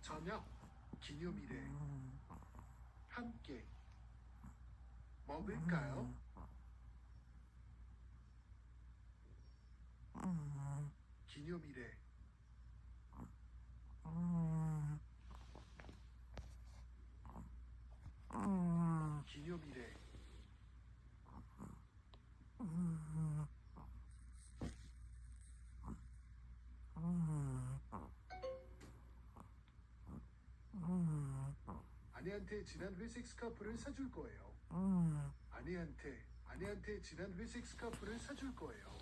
저녁 기념일에 함께 먹을까요? 기념일에 기념일에 아내한테 진한 회색 스카프를 사줄 거예요. 아내한테 진한 회색 스카프를 사줄 거예요.